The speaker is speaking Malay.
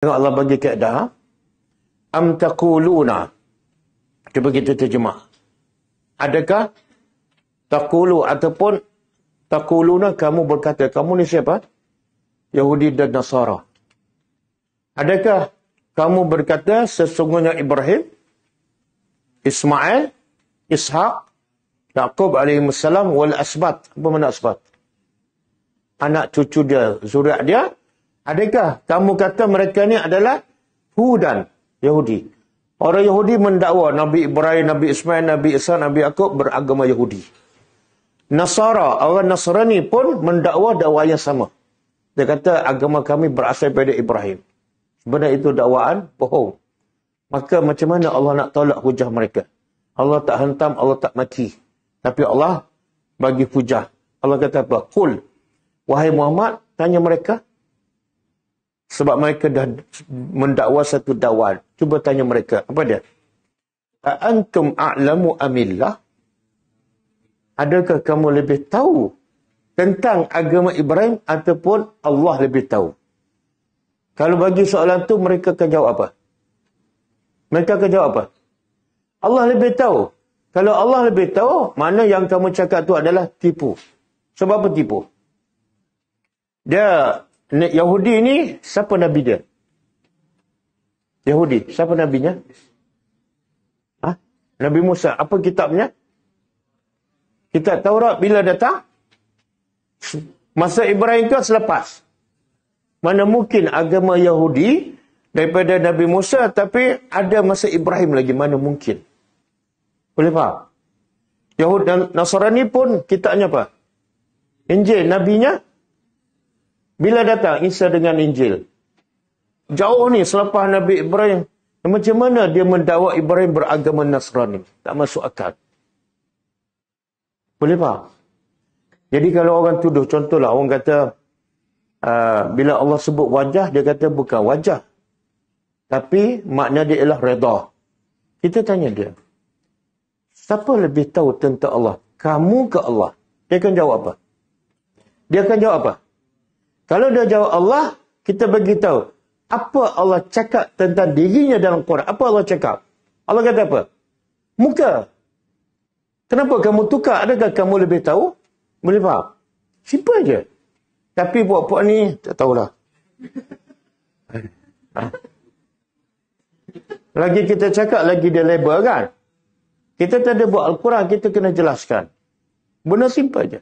Tengok Allah bagi kaedah. Am taquluna. Cuba kita terjemah. Adakah taqulu ataupun taquluna kamu berkata. Kamu ni siapa? Yahudi dan Nasara. Adakah kamu berkata sesungguhnya Ibrahim, Ismail, Ishaq, Yaqub alaihissalam wal asbat. Apa makna asbat? Anak cucu dia, zuriat dia. Adakah kamu kata mereka ni adalah Hudan, Yahudi? Orang Yahudi mendakwa Nabi Ibrahim, Nabi Ismail, Nabi Isa, Nabi Yaqub beragama Yahudi. Nasara, orang Nasrani pun mendakwa dakwah yang sama. Dia kata agama kami berasal daripada Ibrahim. Sebenarnya itu dakwaan bohong. Maka macam mana Allah nak tolak hujah mereka? Allah tak hentam, Allah tak mati. Tapi Allah bagi hujah. Allah kata apa? Qul, wahai Muhammad, tanya mereka. Sebab mereka dah mendakwa satu dakwaan. Cuba tanya mereka. Apa dia? Antum a'lamu amillah? Adakah kamu lebih tahu tentang agama Ibrahim ataupun Allah lebih tahu? Kalau bagi soalan tu mereka akan jawab apa? Mereka akan jawab apa? Allah lebih tahu. Kalau Allah lebih tahu, mana yang kamu cakap tu adalah tipu. Sebab apa tipu? Dia Yahudi ni, siapa Nabi dia? Yahudi, siapa Nabinya? Nabi Musa. Apa kitabnya? Kitab Taurat bila datang? Masa Ibrahim tu selepas. Mana mungkin agama Yahudi daripada Nabi Musa, tapi ada masa Ibrahim lagi. Mana mungkin? Boleh faham? Yahudi dan Nasrani pun kitabnya apa? Injil. Nabinya? Bila datang Isa dengan Injil? Jauh ni selepas Nabi Ibrahim. Macam mana dia mendakwa Ibrahim beragama Nasrani? Tak masuk akal. Boleh faham? Jadi kalau orang tuduh, contohlah orang kata, bila Allah sebut wajah, dia kata bukan wajah. Tapi makna dia ialah redha. Kita tanya dia, siapa lebih tahu tentang Allah? Kamu ke Allah? Dia akan jawab apa? Dia akan jawab apa? Kalau dia jawab Allah, kita bagi tahu apa Allah cakap tentang dirinya dalam Quran. Apa Allah cakap? Allah kata apa? Muka. Kenapa kamu tukar? Adakah kamu lebih tahu? Boleh faham? Simple je. Tapi puak-puak ni, tak tahulah. Lagi kita cakap, lagi dia label kan? Kita tak ada buat Al-Quran, kita kena jelaskan. Benda simple je.